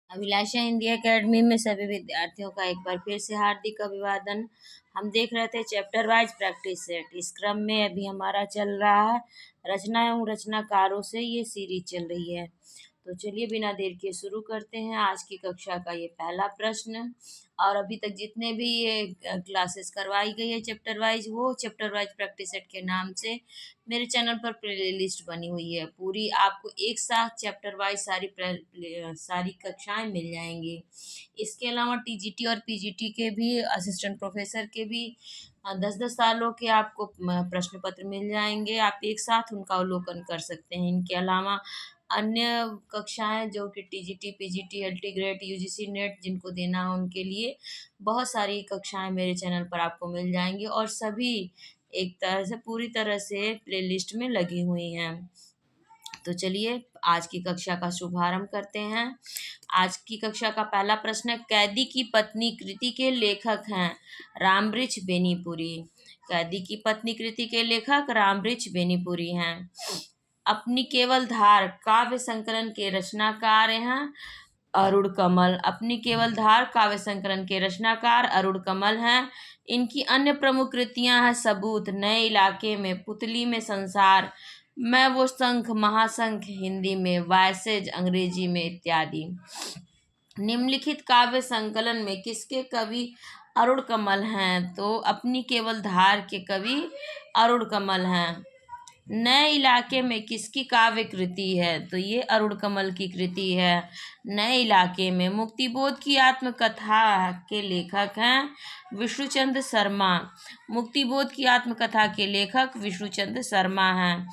अभिलाषा Hindi academy में सभी विद्यार्थियों का एक बार फिर से हार्दिक अभिवादन। हम देख रहे थे चैप्टर वाइज प्रैक्टिस सेट। इस क्रम में अभी हमारा चल रहा है रचना एवं रचनाकारों से ये सीरीज चल रही है। तो चलिए बिना देर के शुरू करते हैं आज की कक्षा का ये पहला प्रश्न। और अभी तक जितने भी ये क्लासेस करवाई गई है चैप्टर वाइज, वो चैप्टर वाइज प्रैक्टिस सेट के नाम से मेरे चैनल पर प्ले लिस्ट बनी हुई है। पूरी आपको एक साथ चैप्टर वाइज सारी कक्षाएं मिल जाएंगी। इसके अलावा टीजीटी और पीजीटी के भी असिस्टेंट प्रोफेसर के भी 10-10 सालों के आपको प्रश्न पत्र मिल जाएंगे। आप एक साथ उनका अवलोकन कर सकते हैं। इनके अलावा अन्य कक्षाएं जो कि TGT PGT LT grade UGC net जिनको देना है उनके लिए बहुत सारी कक्षाएं मेरे चैनल पर आपको मिल जाएंगी और सभी एक तरह से पूरी तरह से प्लेलिस्ट में लगी हुई हैं। तो चलिए आज की कक्षा का शुभारंभ करते हैं। आज की कक्षा का पहला प्रश्न है, कैदी की पत्नी कृति के लेखक हैं रामवृक्ष बेनीपुरी। कैदी की पत्नी कृति के लेखक रामवृक्ष बेनीपुरी हैं। अपनी केवल धार काव्य संकलन के रचनाकार हैं अरुण कमल। अपनी केवल धार काव्य संकलन के रचनाकार अरुण कमल हैं। इनकी अन्य प्रमुख कृतियां हैं सबूत, नए इलाके में, पुतली में संसार, मैं वो शंख, महाशंख हिंदी में, वॉयसेज अंग्रेजी में इत्यादि। निम्नलिखित काव्य संकलन में किसके कवि अरुण कमल हैं? तो अपनी केवल धार के कवि अरुण कमल हैं। नए इलाके में किसकी काव्य कृति है? तो ये अरुण कमल की कृति है नए इलाके में। मुक्तिबोध की आत्मकथा के लेखक हैं विष्णुचंद्र शर्मा। मुक्तिबोध की आत्मकथा के लेखक विष्णुचंद्र शर्मा हैं।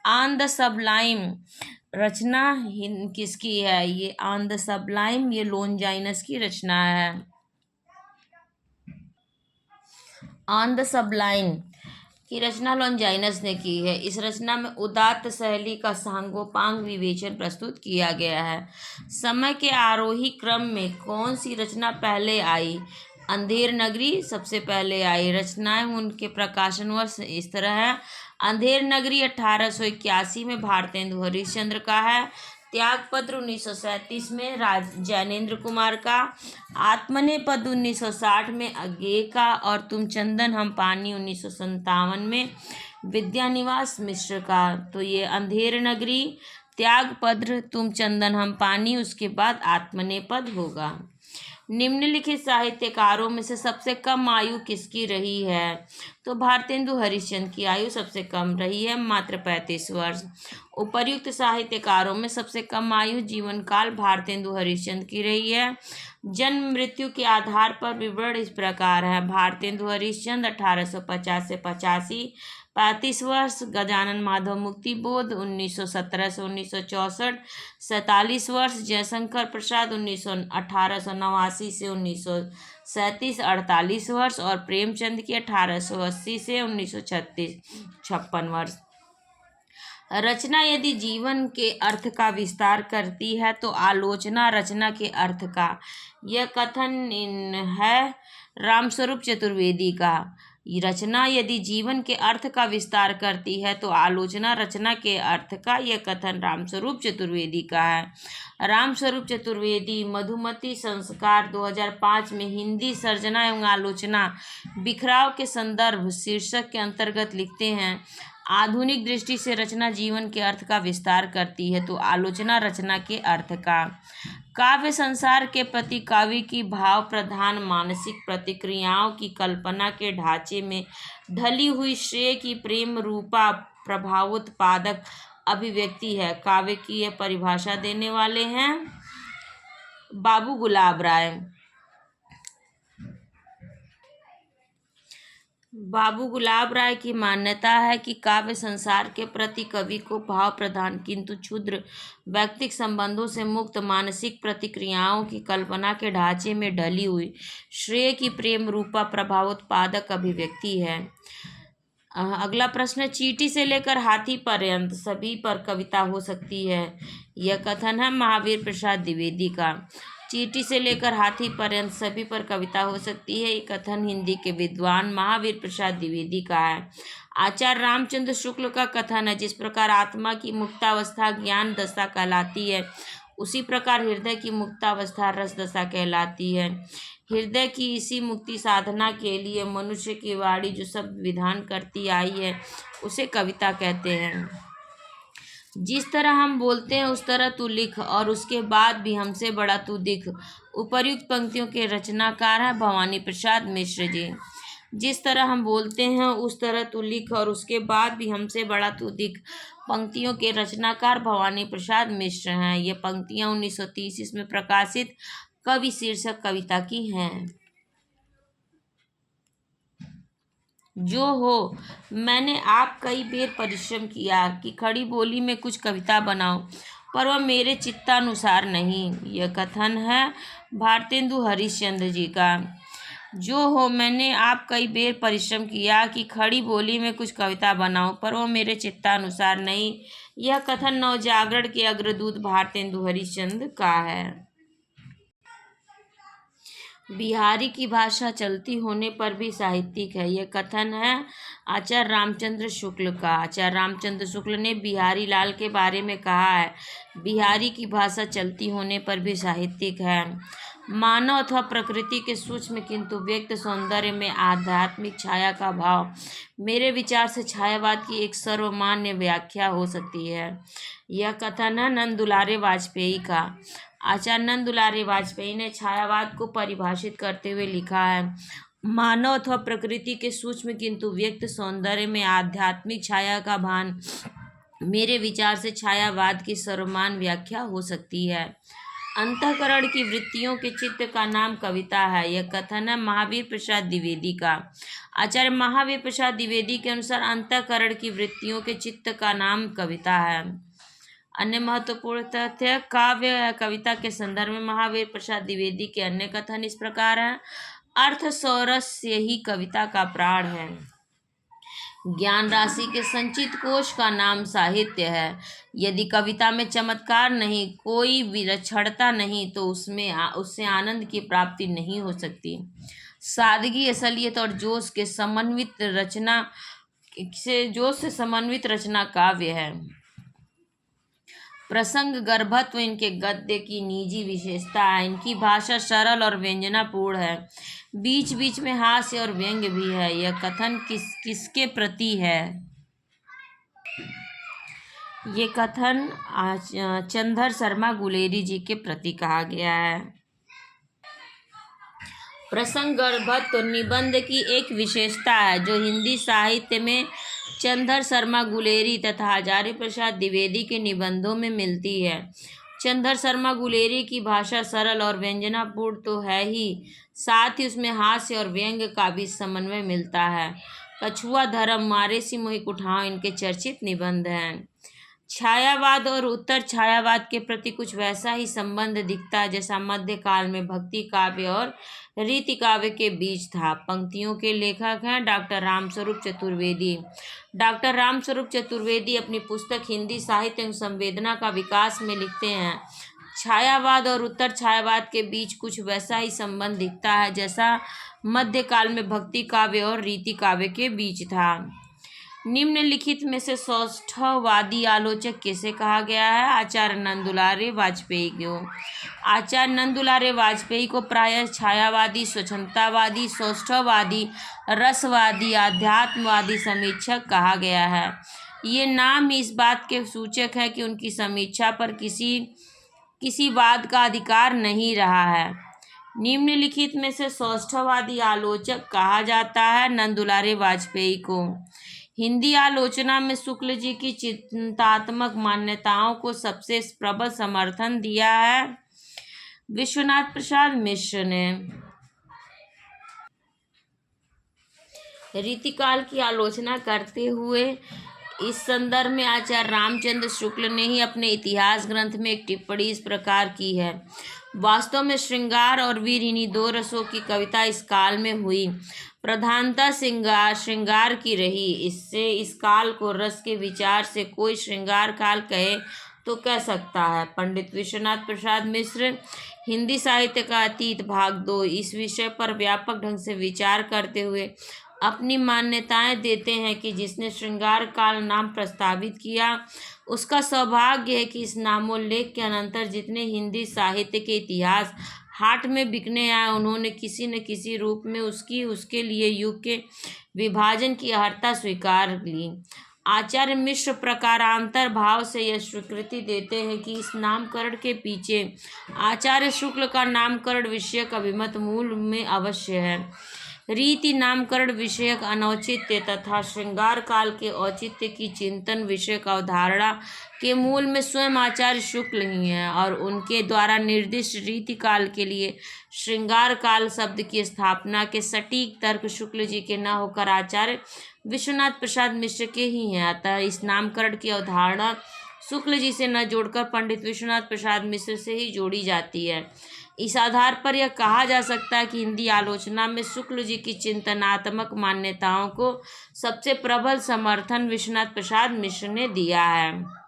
ऑन द सबलाइम रचना किसकी है? ये ऑन द सबलाइम ये लोनजाइनस की रचना है। ऑन द सबलाइन की रचना लॉन्जाइनस ने की है। इस रचना में उदात्त शैली का सांगोपांग विवेचन प्रस्तुत किया गया है। समय के आरोही क्रम में कौन सी रचना पहले आई? अंधेर नगरी सबसे पहले आई। रचनाएं उनके प्रकाशन वर्ष इस तरह है। अंधेर नगरी 1881 में भारतेंदु हरिश्चंद्र का है। त्यागपत्र 1937 में जैनेन्द्र कुमार का। आत्मनेपद 1960 में अज्ञे का। और तुम चंदन हम पानी 1957 में विद्यानिवास मिश्र का। तो ये अंधेर नगरी, त्यागपत्र, तुम चंदन हम पानी, उसके बाद आत्मनेपद होगा। निम्नलिखित साहित्यकारों में से सबसे कम आयु किसकी रही है? तो भारतेंदु हरिश्चंद्र की आयु सबसे कम रही है, मात्र 35 वर्ष। उपर्युक्त साहित्यकारों में सबसे कम आयु जीवन काल भारतेंदु हरिश्चंद्र की रही है। जन्म मृत्यु के आधार पर विवरण इस प्रकार है। भारतेंदु हरिश्चंद्र 1850 से 85 35 वर्ष। गजानन माधव मुक्तिबोध 1917 से 1964 47 वर्ष। जयशंकर प्रसाद 1889 से 1937 48 वर्ष। और प्रेमचंद की 1880 से 1936 56 वर्ष। रचना यदि जीवन के अर्थ का विस्तार करती है तो आलोचना रचना के अर्थ का। यह कथन है रामस्वरूप चतुर्वेदी का। रचना यदि जीवन के अर्थ का विस्तार करती है तो आलोचना रचना के अर्थ का। यह कथन रामस्वरूप चतुर्वेदी का है। रामस्वरूप चतुर्वेदी मधुमती संस्कार 2005 में हिंदी सर्जना एवं आलोचना बिखराव के संदर्भ शीर्षक के अंतर्गत लिखते हैं, आधुनिक दृष्टि से रचना जीवन के अर्थ का विस्तार करती है तो आलोचना रचना के अर्थ का। काव्य संसार के प्रति कवि की भाव प्रधान मानसिक प्रतिक्रियाओं की कल्पना के ढांचे में ढली हुई श्रेय की प्रेम रूपा प्रभावोत्पादक अभिव्यक्ति है। काव्य की यह परिभाषा देने वाले हैं बाबू गुलाब राय। बाबू गुलाब राय की मान्यता है कि काव्य संसार के प्रति कवि को भाव प्रधान किंतु क्षुद्र व्यक्तिक संबंधों से मुक्त मानसिक प्रतिक्रियाओं की कल्पना के ढांचे में ढली हुई श्रेय की प्रेम रूपा प्रभावोत्पादक अभिव्यक्ति है। अगला प्रश्न, चींटी से लेकर हाथी पर्यंत सभी पर कविता हो सकती है। यह कथन है महावीर प्रसाद द्विवेदी का। चींटी से लेकर हाथी पर्यंत सभी पर कविता हो सकती है, ये कथन हिंदी के विद्वान महावीर प्रसाद द्विवेदी का है। आचार्य रामचंद्र शुक्ल का कथन है, जिस प्रकार आत्मा की मुक्तावस्था ज्ञान दशा कहलाती है उसी प्रकार हृदय की मुक्तावस्था रस दशा कहलाती है। हृदय की इसी मुक्ति साधना के लिए मनुष्य की वाणी जो सब विधान करती आई है उसे कविता कहते हैं। जिस तरह हम बोलते हैं उस तरह तू लिख, और उसके बाद भी हमसे बड़ा तू दिख। उपर्युक्त पंक्तियों के रचनाकार हैं भवानी प्रसाद मिश्र जी। जिस तरह हम बोलते हैं उस तरह तू लिख, और उसके बाद भी हमसे बड़ा तू दिख। पंक्तियों के रचनाकार भवानी प्रसाद मिश्र हैं। ये पंक्तियां 1930 ईस्वी में प्रकाशित कवि शीर्षक कविता की हैं। जो हो, मैंने आप कई बेर परिश्रम किया कि खड़ी बोली में कुछ कविता बनाओ, पर वह मेरे चित्तानुसार नहीं। यह कथन है भारतेंदु हरिश्चंद्र जी का। जो हो, मैंने आप कई बेर परिश्रम किया कि खड़ी बोली में कुछ कविता बनाओ, पर वह मेरे चित्तानुसार नहीं। यह कथन नवजागरण के अग्रदूत भारतेंदु हरिश्चंद्र का है। बिहारी की भाषा चलती होने पर भी साहित्यिक है। यह कथन है आचार्य रामचंद्र शुक्ल का। आचार्य रामचंद्र शुक्ल ने बिहारी लाल के बारे में कहा है, बिहारी की भाषा चलती होने पर भी साहित्यिक है। मानव अथवा प्रकृति के सूक्ष्म किंतु व्यक्त सौंदर्य में आध्यात्मिक छाया का भाव मेरे विचार से छायावाद की एक सर्वमान्य व्याख्या हो सकती है। यह कथन है नंद दुलारे वाजपेयी का। आचार्य नंद दुलारे वाजपेयी ने छायावाद को परिभाषित करते हुए लिखा है, मानव अथवा प्रकृति के सूक्ष्म किंतु व्यक्त सौंदर्य में आध्यात्मिक छाया का भान मेरे विचार से छायावाद की सर्वमान्य व्याख्या हो सकती है। अंतःकरण की वृत्तियों के चित्त का नाम कविता है। यह कथन है महावीर प्रसाद द्विवेदी का। आचार्य महावीर प्रसाद द्विवेदी के अनुसार अंतःकरण की वृत्तियों के चित्त का नाम कविता है। अन्य महत्वपूर्ण तथ्य काव्य कविता के संदर्भ में महावीर प्रसाद द्विवेदी के अन्य कथन इस प्रकार हैं। अर्थ सौरस्य ही कविता का प्राण है। ज्ञान राशि के संचित कोश का नाम साहित्य है। यदि कविता में चमत्कार नहीं, कोई विलक्षणता नहीं, तो उससे आनंद की प्राप्ति नहीं हो सकती। सादगी, असलियत और जोश से समन्वित रचना काव्य है। प्रसंग गर्भत्व इनके गद्य की निजी विशेषता है। इनकी भाषा सरल और व्यंजनापूर्ण है। बीच बीच में हास्य और व्यंग्य भी है। यह कथन किसके प्रति है? ये कथन चंद्र शर्मा गुलेरी जी के प्रति कहा गया है। प्रसंग गर्भत्व निबंध की एक विशेषता है जो हिंदी साहित्य में चंद्र शर्मा गुलेरी तथा हजारी प्रसाद द्विवेदी के निबंधों में मिलती है। चंद्र शर्मा गुलेरी की भाषा सरल और व्यंजनापूर्ण तो है ही, साथ ही उसमें हास्य और व्यंग्य का भी समन्वय मिलता है। कछुआ धर्म, मारे सी मोहि कुठाव इनके चर्चित निबंध हैं। छायावाद और उत्तर छायावाद के प्रति कुछ वैसा ही संबंध दिखता है जैसा मध्यकाल में भक्ति काव्य और रीति काव्य के बीच था। पंक्तियों के लेखक हैं डॉक्टर रामस्वरूप चतुर्वेदी। डॉक्टर रामस्वरूप चतुर्वेदी अपनी पुस्तक हिंदी साहित्य एवं संवेदना का विकास में लिखते हैं, छायावाद और उत्तर छायावाद के बीच कुछ वैसा ही संबंध दिखता है जैसा मध्यकाल में भक्ति काव्य और रीति काव्य के बीच था। निम्नलिखित में से सौष्ठववादी आलोचक किसे कहा गया है? आचार्य नंद दुलारे वाजपेयी को। आचार्य नंद दुलारे वाजपेयी को प्रायः छायावादी, स्वच्छंदतावादी, सौष्ठववादी, रसवादी, आध्यात्मवादी समीक्षक कहा गया है। ये नाम ही इस बात के सूचक है कि उनकी समीक्षा पर किसी वाद का अधिकार नहीं रहा है। निम्नलिखित में से सौष्ठववादी आलोचक कहा जाता है नंद दुलारे वाजपेयी को। हिंदी आलोचना में शुक्ल जी की चिंतात्मक मान्यताओं को सबसे प्रबल समर्थन दिया है विश्वनाथ प्रसाद मिश्र ने। रीतिकाल की आलोचना करते हुए इस संदर्भ में आचार्य रामचंद्र शुक्ल ने ही अपने इतिहास ग्रंथ में एक टिप्पणी इस प्रकार की है, वास्तव में श्रृंगार और वीर इन्हीं दो रसों की कविता इस काल में हुई। प्रधानता श्रृंगार की रही। इससे इस काल को रस के विचार से कोई श्रृंगार काल कहे तो कह सकता है। पंडित विश्वनाथ प्रसाद मिश्र हिंदी साहित्य का अतीत भाग 2 इस विषय पर व्यापक ढंग से विचार करते हुए अपनी मान्यताएं देते हैं कि जिसने श्रृंगार काल नाम प्रस्तावित किया उसका सौभाग्य है कि इस नामोल्लेख के अनंतर जितने हिंदी साहित्य के इतिहास हाट में बिकने आए उन्होंने किसी न किसी रूप में उसके लिए युग के विभाजन की अर्हता स्वीकार ली। आचार्य मिश्र प्रकारांतर भाव से यह स्वीकृति देते हैं कि इस नामकरण के पीछे आचार्य शुक्ल का नामकरण विषयक अभिमत मूल में अवश्य है। रीति नामकरण विषयक अनौचित्य तथा श्रृंगार काल के औचित्य की चिंतन विषयक अवधारणा के मूल में स्वयं आचार्य शुक्ल ही हैं और उनके द्वारा निर्दिष्ट रीति काल के लिए श्रृंगार काल शब्द की स्थापना के सटीक तर्क शुक्ल जी के न होकर आचार्य विश्वनाथ प्रसाद मिश्र के ही हैं। अतः इस नामकरण की अवधारणा शुक्ल जी से न जोड़कर पंडित विश्वनाथ प्रसाद मिश्र से ही जोड़ी जाती है। इस आधार पर यह कहा जा सकता है कि हिंदी आलोचना में शुक्ल जी की चिंतनात्मक मान्यताओं को सबसे प्रबल समर्थन विश्वनाथ प्रसाद मिश्र ने दिया है।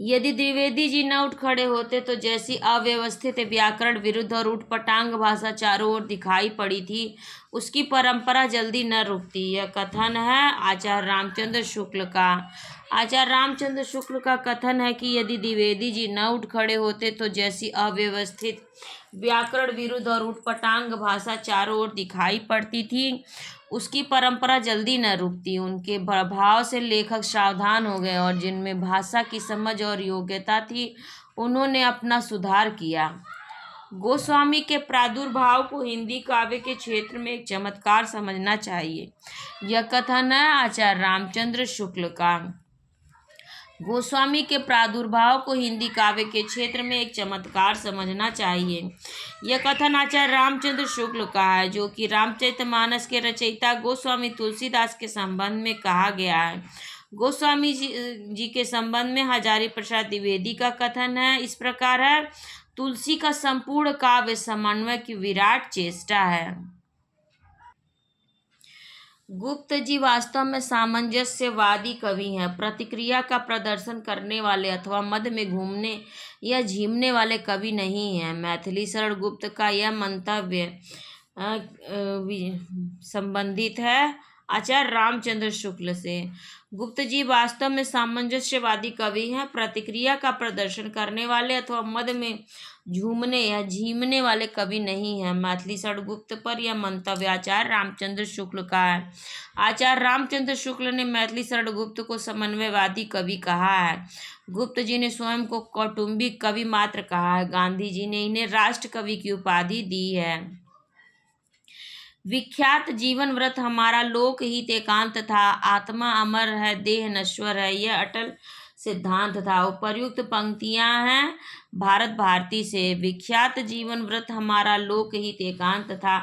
यदि द्विवेदी जी न उठ खड़े होते तो जैसी अव्यवस्थित व्याकरण विरुद्ध और उटपटांग भाषा चारों ओर दिखाई पड़ी थी उसकी परंपरा जल्दी न रुकती। यह कथन है आचार्य रामचंद्र शुक्ल का। आचार्य रामचंद्र शुक्ल का कथन है कि यदि द्विवेदी जी न उठ खड़े होते तो जैसी अव्यवस्थित व्याकरण विरुद्ध और उटपटांग भाषा चारों ओर दिखाई पड़ती थी उसकी परंपरा जल्दी न रुकती। उनके प्रभाव से लेखक सावधान हो गए और जिनमें भाषा की समझ और योग्यता थी उन्होंने अपना सुधार किया। गोस्वामी के प्रादुर्भाव को हिंदी काव्य के क्षेत्र में एक चमत्कार समझना चाहिए। यह कथन है आचार्य रामचंद्र शुक्ल का। गोस्वामी के प्रादुर्भाव को हिंदी काव्य के क्षेत्र में एक चमत्कार समझना चाहिए। यह कथन आचार्य रामचंद्र शुक्ल का है जो कि रामचरितमानस के रचयिता गोस्वामी तुलसीदास के संबंध में कहा गया है। गोस्वामी जी के संबंध में हजारी प्रसाद द्विवेदी का कथन है इस प्रकार है। तुलसी का संपूर्ण काव्य समन्वय की विराट चेष्टा है। गुप्त जी वास्तव में सामंजस्यवादी कवि हैं। प्रतिक्रिया का प्रदर्शन करने वाले अथवा मद में घूमने या झीमने वाले कवि नहीं हैं। मैथिली शरण गुप्त का यह मंतव्य संबंधित है आचार्य रामचंद्र शुक्ल से। गुप्त जी वास्तव में सामंजस्यवादी कवि हैं। प्रतिक्रिया का प्रदर्शन करने वाले अथवा मद में झूमने या झीमने वाले कवि नहीं हैं। मैथिली शरण गुप्त पर यह मंतव्य आचार्य रामचंद्र शुक्ल का है। आचार्य रामचंद्र शुक्ल ने मैथिली शरण गुप्त को समन्वयवादी कवि कहा है। गुप्त जी ने स्वयं को कौटुंबिक कवि मात्र कहा है। गांधी जी ने इन्हें राष्ट्र कवि की उपाधि दी है। विख्यात जीवन व्रत हमारा लोक हित एकांत था, आत्मा अमर है देह नश्वर है, यह अटल सिद्धांत था। उपर्युक्त पंक्तियां हैं भारत भारती से। विख्यात जीवन व्रत हमारा लोक हित एकांत था,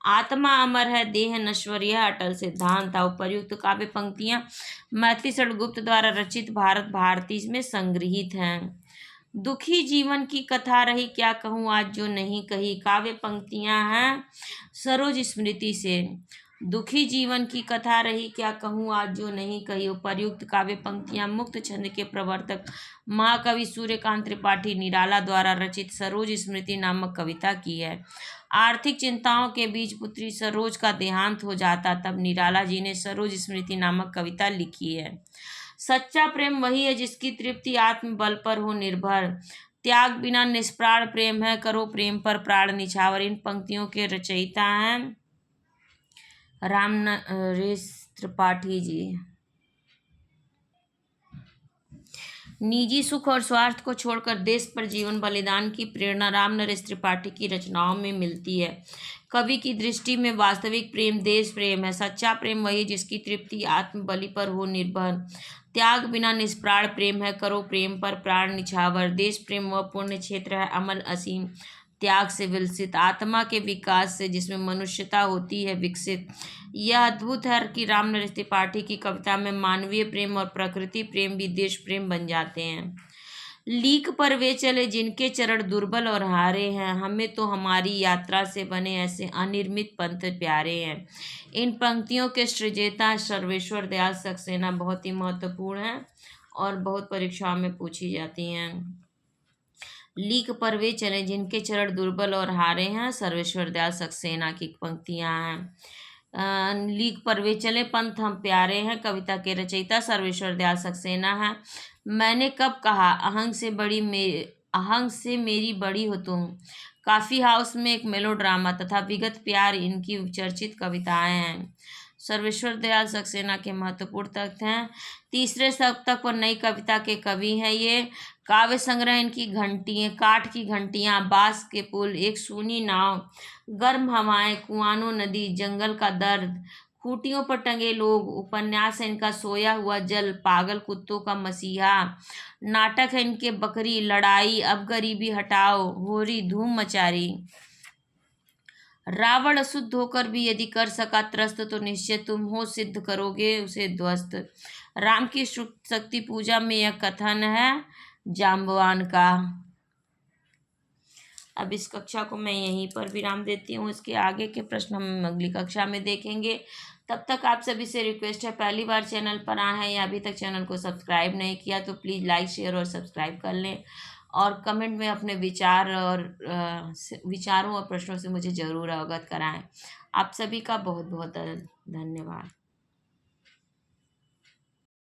आत्मा अमर है देह नश्वर यह अटल सिद्धांत था। उपर्युक्त काव्य पंक्तियां मैथिली शरण गुप्त द्वारा रचित भारत भारती में संग्रहित हैं। दुखी जीवन की कथा रही क्या कहूँ आज जो नहीं कही, काव्य पंक्तियां हैं सरोज स्मृति से। दुखी जीवन की कथा रही क्या कहूँ आज जो नहीं कही। उपर्युक्त काव्य पंक्तियां मुक्त छंद के प्रवर्तक महाकवि सूर्यकांत त्रिपाठी निराला द्वारा रचित सरोज स्मृति नामक कविता की है। आर्थिक चिंताओं के बीच पुत्री सरोज का देहांत हो जाता तब निराला जी ने सरोज स्मृति नामक कविता लिखी है। सच्चा प्रेम वही है जिसकी तृप्ति आत्मबल पर हो निर्भर, त्याग बिना निष्प्राण प्रेम है करो प्रेम पर प्राण निछावर। इन पंक्तियों के रचयिता हैं राम नरेश त्रिपाठी जी। निजी सुख और स्वार्थ को छोड़कर देश पर जीवन बलिदान की प्रेरणा राम नरेश त्रिपाठी की रचनाओं में मिलती है। कवि की दृष्टि में वास्तविक प्रेम देश प्रेम है। सच्चा प्रेम वही जिसकी तृप्ति आत्मबलि पर हो निर्भर, त्याग बिना निष्प्राण प्रेम है करो प्रेम पर प्राण निछावर। देश प्रेम वह पुण्य क्षेत्र है अमल असीम, त्याग से विलसित, आत्मा के विकास से जिसमें मनुष्यता होती है विकसित। यह अद्भुत है कि राम नरेश त्रिपाठी की कविता में मानवीय प्रेम और प्रकृति प्रेम भी देश प्रेम बन जाते हैं। लीक पर वे चले जिनके चरण दुर्बल और हारे हैं, हमें तो हमारी यात्रा से बने ऐसे अनिर्मित पंथ प्यारे हैं। इन पंक्तियों के सृजेता सर्वेश्वर दयाल सक्सेना बहुत ही महत्वपूर्ण हैं और बहुत परीक्षाओं में पूछी जाती हैं। लीक पर वे चले जिनके चरण दुर्बल और हारे हैं, सर्वेश्वर दयाल सक्सेना की पंक्तियां हैं। लीक पर वे चले पंथ हम प्यारे हैं। कविता के रचयिता सर्वेश्वर दयाल सक्सेना है। मैंने कब कहा अहंग से मेरी बड़ी हो तुम। काफ़ी हाउस में एक मेलोड्रामा तथा विगत प्यार इनकी चर्चित कविताएं हैं। सर्वेश्वर दयाल सक्सेना के महत्वपूर्ण तथ्य हैं। तीसरे शतक पर नई कविता के कवि हैं ये। काव्य संग्रह इनकी घंटियाँ, काठ की घंटियाँ, बांस के पुल, एक सूनी नाव, गर्म हवाएं, कुआनो नदी, जंगल का दर्द, खूंटियों पर टंगे लोग। उपन्यास है इनका सोया हुआ जल, पागल कुत्तों का मसीहा। नाटक है इनके बकरी, लड़ाई, अब गरीबी हटाओ, होरी धूम मचारी। रावण अशुद्ध होकर भी यदि कर सका त्रस्त, तो निश्चय तुम हो सिद्ध करोगे उसे ध्वस्त। राम की शक्ति पूजा में यह कथन है जाम्बवान का। अब इस कक्षा को मैं यहीं पर विराम देती हूँ। इसके आगे के प्रश्न हम अगली कक्षा में देखेंगे। तब तक आप सभी से रिक्वेस्ट है, पहली बार चैनल पर आए हैं या अभी तक चैनल को सब्सक्राइब नहीं किया तो प्लीज़ लाइक शेयर और सब्सक्राइब कर लें, और कमेंट में अपने विचारों और प्रश्नों से मुझे ज़रूर अवगत कराएं। आप सभी का बहुत बहुत धन्यवाद।